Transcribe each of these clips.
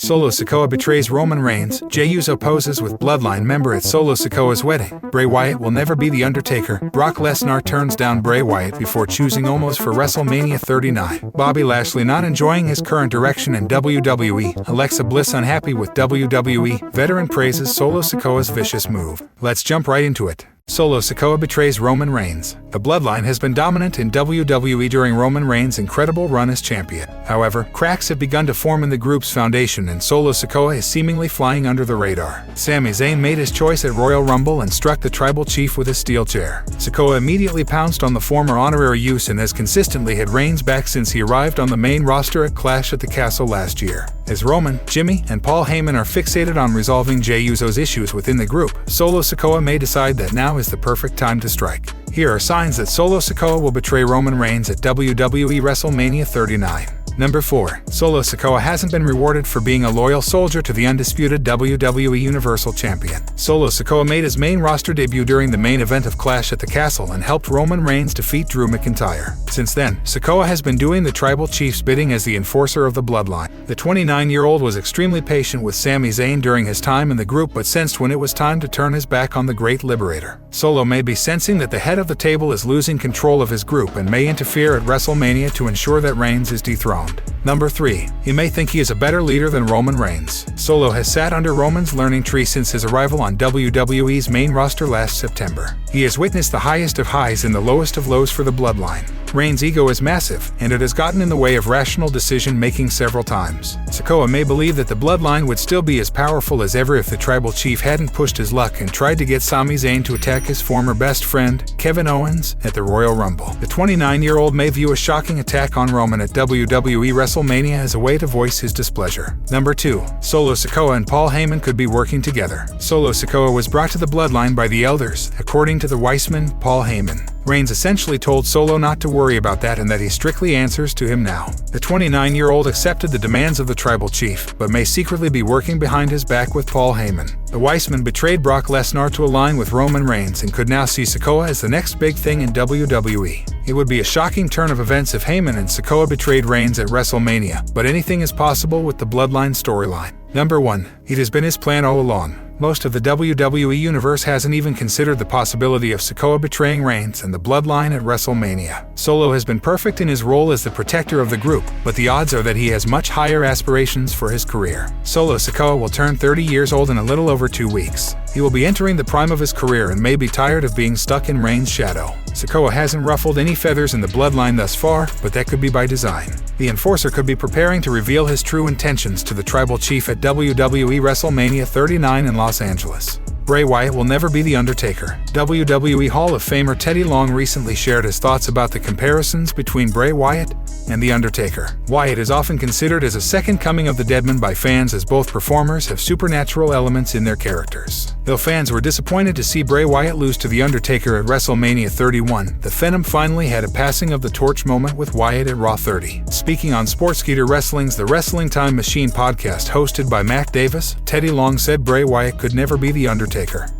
Solo Sikoa betrays Roman Reigns. Jey Uso poses with Bloodline member at Solo Sikoa's wedding. Bray Wyatt will never be the Undertaker. Brock Lesnar turns down Bray Wyatt before choosing Omos for WrestleMania 39. Bobby Lashley not enjoying his current direction in WWE. Alexa Bliss unhappy with WWE. Veteran praises Solo Sikoa's vicious move. Let's jump right into it. Solo Sikoa betrays Roman Reigns. The Bloodline has been dominant in WWE during Roman Reigns' incredible run as champion. However, cracks have begun to form in the group's foundation and Solo Sikoa is seemingly flying under the radar. Sami Zayn made his choice at Royal Rumble and struck the tribal chief with a steel chair. Sikoa immediately pounced on the former honorary use and has consistently had Reigns back since he arrived on the main roster at Clash at the Castle last year. As Roman, Jimmy, and Paul Heyman are fixated on resolving Jey Uso's issues within the group, Solo Sikoa may decide that now is the perfect time to strike. Here are signs that Solo Sikoa will betray Roman Reigns at WWE WrestleMania 39. Number 4. Solo Sikoa hasn't been rewarded for being a loyal soldier to the undisputed WWE Universal Champion. Solo Sikoa made his main roster debut during the main event of Clash at the Castle and helped Roman Reigns defeat Drew McIntyre. Since then, Sikoa has been doing the tribal chief's bidding as the enforcer of the Bloodline. The 29-year-old was extremely patient with Sami Zayn during his time in the group but sensed when it was time to turn his back on the Great Liberator. Solo may be sensing that the head of the table is losing control of his group and may interfere at WrestleMania to ensure that Reigns is dethroned. Number 3. He may think he is a better leader than Roman Reigns. Solo has sat under Roman's learning tree since his arrival on WWE's main roster last September. He has witnessed the highest of highs and the lowest of lows for the Bloodline. Reigns' ego is massive, and it has gotten in the way of rational decision-making several times. Sikoa may believe that the Bloodline would still be as powerful as ever if the tribal chief hadn't pushed his luck and tried to get Sami Zayn to attack his former best friend, Kevin Owens, at the Royal Rumble. The 29-year-old may view a shocking attack on Roman at WWE WrestleMania as a way to voice his displeasure. Number 2. Solo Sikoa and Paul Heyman could be working together. Solo Sikoa was brought to the Bloodline by the Elders, according to the Weissman, Paul Heyman. Reigns essentially told Solo not to worry about that and that he strictly answers to him now. The 29-year-old accepted the demands of the tribal chief, but may secretly be working behind his back with Paul Heyman. The Weissman betrayed Brock Lesnar to align with Roman Reigns and could now see Sikoa as the next big thing in WWE. It would be a shocking turn of events if Heyman and Sikoa betrayed Reigns at WrestleMania, but anything is possible with the Bloodline storyline. Number 1. It has been his plan all along. Most of the WWE Universe hasn't even considered the possibility of Sikoa betraying Reigns and the Bloodline at WrestleMania. Solo has been perfect in his role as the protector of the group, but the odds are that he has much higher aspirations for his career. Solo Sikoa will turn 30 years old in a little over 2 weeks. He will be entering the prime of his career and may be tired of being stuck in Reigns' shadow. Sikoa hasn't ruffled any feathers in the Bloodline thus far, but that could be by design. The enforcer could be preparing to reveal his true intentions to the tribal chief at WWE WrestleMania 39 in Los Angeles. Bray Wyatt will never be the Undertaker. WWE Hall of Famer Teddy Long recently shared his thoughts about the comparisons between Bray Wyatt and The Undertaker. Wyatt is often considered as a second coming of the Deadman by fans as both performers have supernatural elements in their characters. Though fans were disappointed to see Bray Wyatt lose to The Undertaker at WrestleMania 31, the Phenom finally had a passing of the torch moment with Wyatt at Raw 30. Speaking on Sportskeeda Wrestling's The Wrestling Time Machine podcast hosted by Mac Davis, Teddy Long said Bray Wyatt could never be The Undertaker.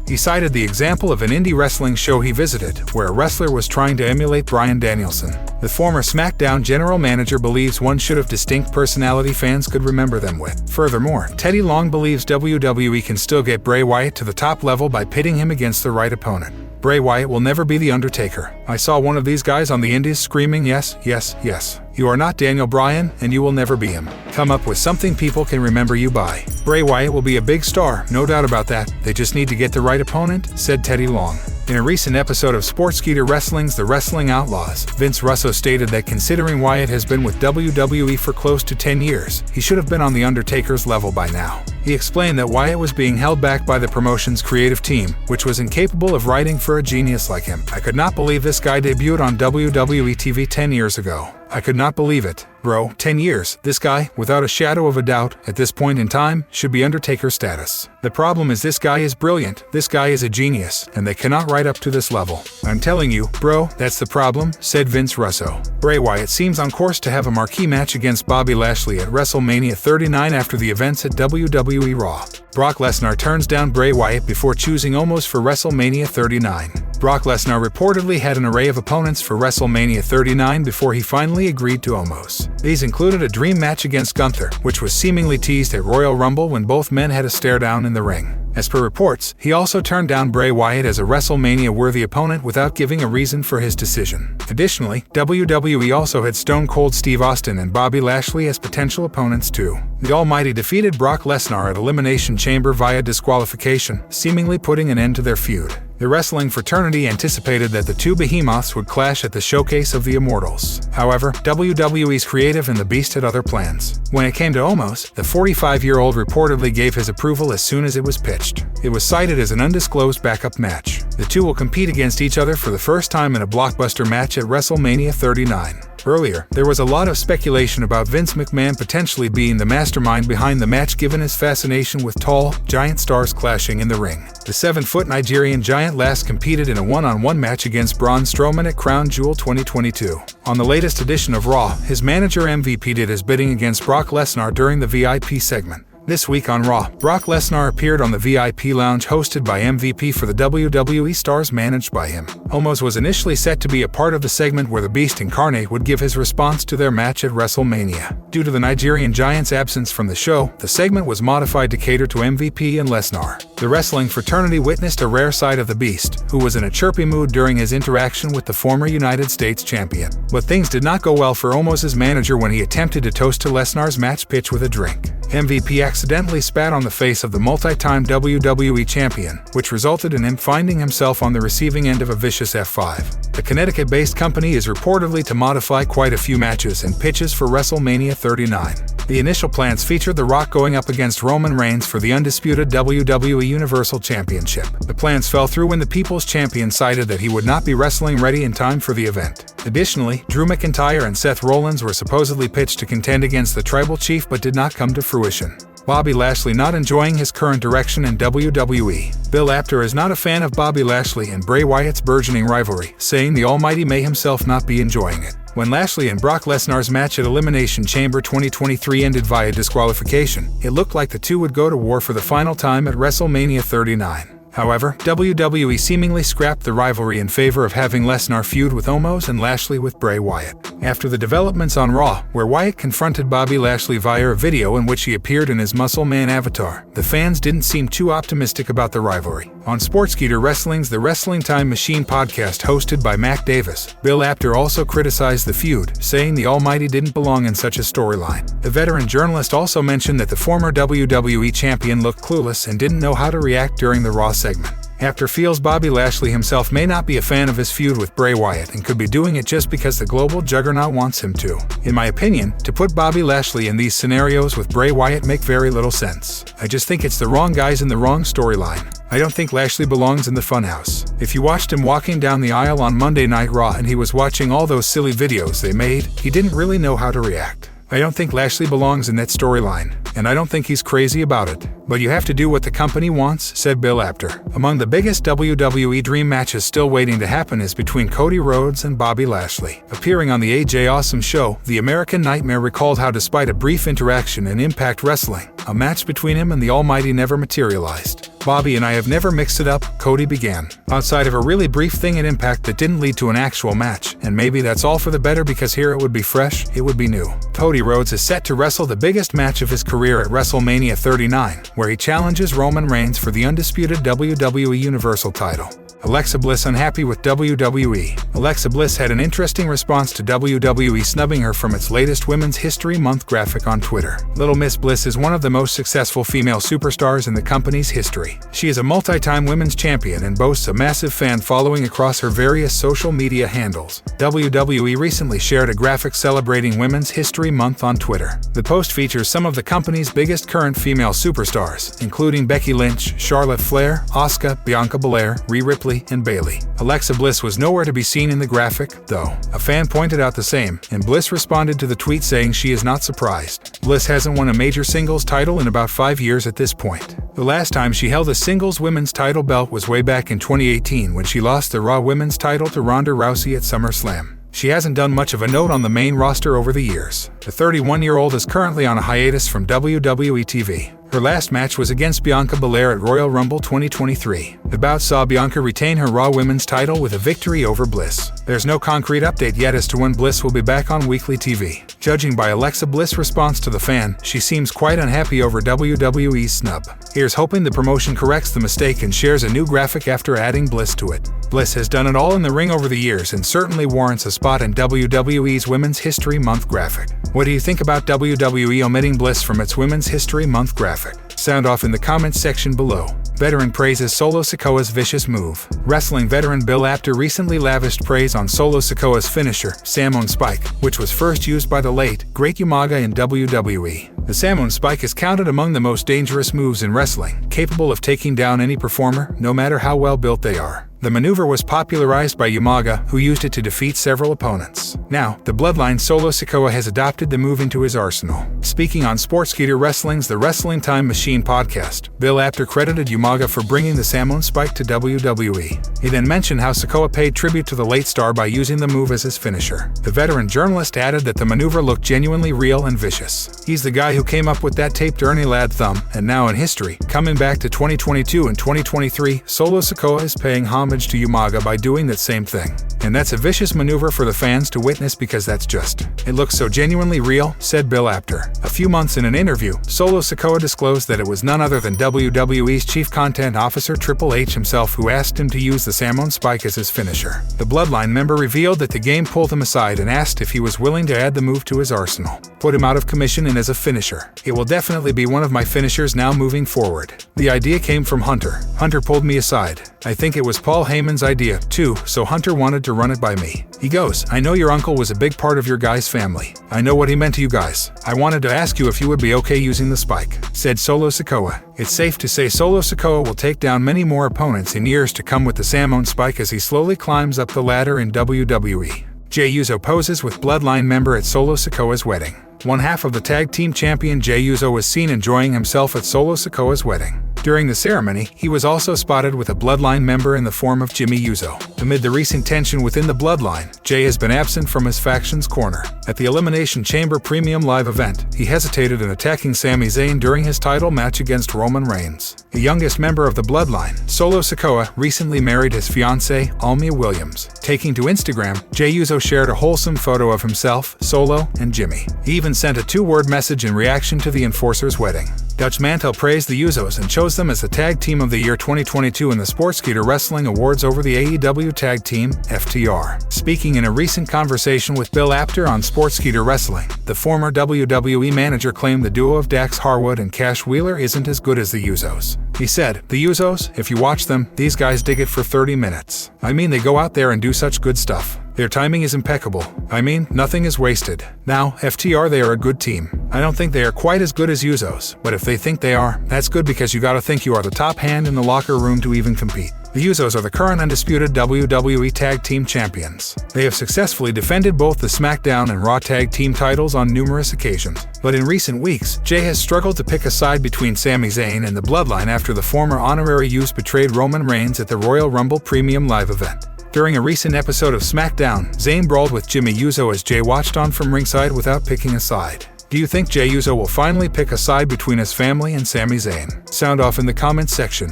He cited the example of an indie wrestling show he visited, where a wrestler was trying to emulate Bryan Danielson. The former SmackDown general manager believes one should have distinct personality fans could remember them with. Furthermore, Teddy Long believes WWE can still get Bray Wyatt to the top level by pitting him against the right opponent. Bray Wyatt will never be The Undertaker. I saw one of these guys on the indies screaming, yes, yes, yes. You are not Daniel Bryan, and you will never be him. Come up with something people can remember you by. Bray Wyatt will be a big star, no doubt about that. They just need to get the right opponent, said Teddy Long. In a recent episode of Sportskeeda Wrestling's The Wrestling Outlaws, Vince Russo stated that considering Wyatt has been with WWE for close to 10 years, he should have been on The Undertaker's level by now. He explained that Wyatt was being held back by the promotion's creative team, which was incapable of writing for a genius like him. I could not believe this guy debuted on WWE TV 10 years ago. I could not believe it. Bro, 10 years. This guy, without a shadow of a doubt, at this point in time, should be Undertaker status. The problem is this guy is brilliant, this guy is a genius, and they cannot write up to this level. I'm telling you, bro, that's the problem, said Vince Russo. Bray Wyatt seems on course to have a marquee match against Bobby Lashley at WrestleMania 39 after the events at WWE Raw. Brock Lesnar turns down Bray Wyatt before choosing Omos for WrestleMania 39. Brock Lesnar reportedly had an array of opponents for WrestleMania 39 before he finally agreed to Omos. These included a dream match against Gunther, which was seemingly teased at Royal Rumble when both men had a stare-down in the ring. As per reports, he also turned down Bray Wyatt as a WrestleMania-worthy opponent without giving a reason for his decision. Additionally, WWE also had Stone Cold Steve Austin and Bobby Lashley as potential opponents too. The Almighty defeated Brock Lesnar at Elimination Chamber via disqualification, seemingly putting an end to their feud. The wrestling fraternity anticipated that the two behemoths would clash at the Showcase of the Immortals. However, WWE's Creative and the Beast had other plans. When it came to Omos, the 45-year-old reportedly gave his approval as soon as it was pitched. It was cited as an undisclosed backup match. The two will compete against each other for the first time in a blockbuster match at WrestleMania 39. Earlier, there was a lot of speculation about Vince McMahon potentially being the mastermind behind the match given his fascination with tall, giant stars clashing in the ring. The 7-foot Nigerian giant last competed in a one-on-one match against Braun Strowman at Crown Jewel 2022. On the latest edition of Raw, his manager MVP did his bidding against Brock Lesnar during the VIP segment. This week on Raw, Brock Lesnar appeared on the VIP lounge hosted by MVP for the WWE stars managed by him. Omos was initially set to be a part of the segment where the Beast Incarnate would give his response to their match at WrestleMania. Due to the Nigerian Giant's absence from the show, the segment was modified to cater to MVP and Lesnar. The wrestling fraternity witnessed a rare side of the Beast, who was in a chirpy mood during his interaction with the former United States champion. But things did not go well for Omos' manager when he attempted to toast to Lesnar's match pitch with a drink. MVP accidentally spat on the face of the multi-time WWE champion, which resulted in him finding himself on the receiving end of a vicious F5. The Connecticut-based company is reportedly to modify quite a few matches and pitches for WrestleMania 39. The initial plans featured The Rock going up against Roman Reigns for the undisputed WWE Universal Championship. The plans fell through when the People's Champion cited that he would not be wrestling ready in time for the event. Additionally, Drew McIntyre and Seth Rollins were supposedly pitched to contend against the Tribal Chief but did not come to fruition. Bobby Lashley not enjoying his current direction in WWE. Bill Apter is not a fan of Bobby Lashley and Bray Wyatt's burgeoning rivalry, saying the Almighty may himself not be enjoying it. When Lashley and Brock Lesnar's match at Elimination Chamber 2023 ended via disqualification, it looked like the two would go to war for the final time at WrestleMania 39. However, WWE seemingly scrapped the rivalry in favor of having Lesnar feud with Omos and Lashley with Bray Wyatt. After the developments on Raw, where Wyatt confronted Bobby Lashley via a video in which he appeared in his Muscle Man avatar, the fans didn't seem too optimistic about the rivalry. On Sportskeeda Wrestling's The Wrestling Time Machine podcast hosted by Mac Davis, Bill Apter also criticized the feud, saying the Almighty didn't belong in such a storyline. The veteran journalist also mentioned that the former WWE champion looked clueless and didn't know how to react during the Raw segment. Apter feels Bobby Lashley himself may not be a fan of his feud with Bray Wyatt and could be doing it just because the global juggernaut wants him to. In my opinion, to put Bobby Lashley in these scenarios with Bray Wyatt make very little sense. I just think it's the wrong guys in the wrong storyline. I don't think Lashley belongs in the funhouse. If you watched him walking down the aisle on Monday Night Raw and he was watching all those silly videos they made, he didn't really know how to react. I don't think Lashley belongs in that storyline, and I don't think he's crazy about it. But you have to do what the company wants, said Bill Apter. Among the biggest WWE dream matches still waiting to happen is between Cody Rhodes and Bobby Lashley. Appearing on the AJ Awesome show, The American Nightmare recalled how despite a brief interaction in Impact Wrestling, a match between him and the Almighty never materialized. Bobby and I have never mixed it up, Cody began. Outside of a really brief thing at Impact that didn't lead to an actual match, and maybe that's all for the better because here it would be fresh, it would be new. Cody Rhodes is set to wrestle the biggest match of his career at WrestleMania 39, where he challenges Roman Reigns for the undisputed WWE Universal title. Alexa Bliss unhappy with WWE. Alexa Bliss had an interesting response to WWE snubbing her from its latest Women's History Month graphic on Twitter. Little Miss Bliss is one of the most successful female superstars in the company's history. She is a multi-time women's champion and boasts a massive fan following across her various social media handles. WWE recently shared a graphic celebrating Women's History Month on Twitter. The post features some of the company's biggest current female superstars, including Becky Lynch, Charlotte Flair, Asuka, Bianca Belair, Rhea Ripley, and Bayley. Alexa Bliss was nowhere to be seen in the graphic, though. A fan pointed out the same, and Bliss responded to the tweet saying she is not surprised. Bliss hasn't won a major singles title in about 5 years at this point. The last time she held a singles women's title belt was way back in 2018 when she lost the Raw Women's title to Ronda Rousey at SummerSlam. She hasn't done much of a note on the main roster over the years. The 31-year-old is currently on a hiatus from WWE TV. Her last match was against Bianca Belair at Royal Rumble 2023. The bout saw Bianca retain her Raw Women's title with a victory over Bliss. There's no concrete update yet as to when Bliss will be back on weekly TV. Judging by Alexa Bliss' response to the fan, she seems quite unhappy over WWE's snub. Here's hoping the promotion corrects the mistake and shares a new graphic after adding Bliss to it. Bliss has done it all in the ring over the years and certainly warrants a spot in WWE's Women's History Month graphic. What do you think about WWE omitting Bliss from its Women's History Month graphic? Sound off in the comments section below. Veteran praises Solo Sikoa's vicious move. Wrestling veteran Bill Apter recently lavished praise on Solo Sikoa's finisher, Samoan Spike, which was first used by the late, great Umaga in WWE. The Samoan Spike is counted among the most dangerous moves in wrestling, capable of taking down any performer, no matter how well built they are. The maneuver was popularized by Umaga, who used it to defeat several opponents. Now, the Bloodline Solo Sikoa has adopted the move into his arsenal. Speaking on Sportskeeda Wrestling's The Wrestling Time Machine podcast, Bill Apter credited Umaga for bringing the Samoan Spike to WWE. He then mentioned how Sikoa paid tribute to the late star by using the move as his finisher. The veteran journalist added that the maneuver looked genuinely real and vicious. He's the guy who came up with that taped Ernie Ladd thumb, and now in history, coming back to 2022 and 2023, Solo Sikoa is paying homage to Umaga by doing that same thing. And that's a vicious maneuver for the fans to witness because it looks so genuinely real, said Bill Apter. A few months in an interview, Solo Sikoa disclosed that it was none other than WWE's chief content officer Triple H himself who asked him to use the Samoan Spike as his finisher. The Bloodline member revealed that the game pulled him aside and asked if he was willing to add the move to his arsenal. Put him out of commission and as a finisher. It will definitely be one of my finishers now moving forward. The idea came from Hunter. Hunter pulled me aside. I think it was Paul Heyman's idea, too, so Hunter wanted to run it by me. He goes, I know your uncle was a big part of your guys' family. I know what he meant to you guys. I wanted to ask you if you would be okay using the Spike, said Solo Sikoa. It's safe to say Solo Sikoa will take down many more opponents in years to come with the Samoan Spike as he slowly climbs up the ladder in WWE. Jey Uso poses with Bloodline member at Solo Sikoa's wedding. One half of the tag team champion Jey Uso was seen enjoying himself at Solo Sikoa's wedding. During the ceremony, he was also spotted with a Bloodline member in the form of Jimmy Uso. Amid the recent tension within the Bloodline, Jey has been absent from his faction's corner. At the Elimination Chamber Premium Live event, he hesitated in attacking Sami Zayn during his title match against Roman Reigns. The youngest member of the Bloodline, Solo Sikoa, recently married his fiancée, Almia Williams. Taking to Instagram, Jey Uso shared a wholesome photo of himself, Solo, and Jimmy. He even sent a two-word message in reaction to the Enforcer's wedding. Dutch Mantel praised the Usos and chose them as the Tag Team of the Year 2022 in the Sportskeeda Wrestling Awards over the AEW Tag Team, FTR. Speaking in a recent conversation with Bill Apter on Sportskeeda Wrestling, the former WWE manager claimed the duo of Dax Harwood and Cash Wheeler isn't as good as the Usos. He said, the Usos, if you watch them, these guys dig it for 30 minutes. I mean, they go out there and do such good stuff. Their timing is impeccable. I mean, nothing is wasted. Now, FTR, they are a good team. I don't think they are quite as good as Usos, but if they think they are, that's good because you gotta think you are the top hand in the locker room to even compete. The Usos are the current undisputed WWE Tag Team Champions. They have successfully defended both the SmackDown and Raw Tag Team titles on numerous occasions. But in recent weeks, Jey has struggled to pick a side between Sami Zayn and the Bloodline after the former honorary Uso betrayed Roman Reigns at the Royal Rumble Premium Live event. During a recent episode of SmackDown, Zayn brawled with Jimmy Uso as Jey watched on from ringside without picking a side. Do you think Jey Uso will finally pick a side between his family and Sami Zayn? Sound off in the comments section.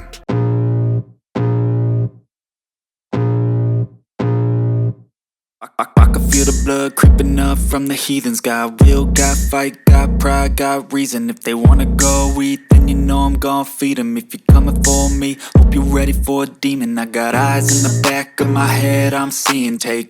I can feel the blood creeping up from the heathens. Got will, got fight, got pride, got reason. If they wanna go eat, then you know I'm gon' feed them. If you're coming for me, hope you're ready for a demon. I got eyes in the back of my head, I'm seeing. Take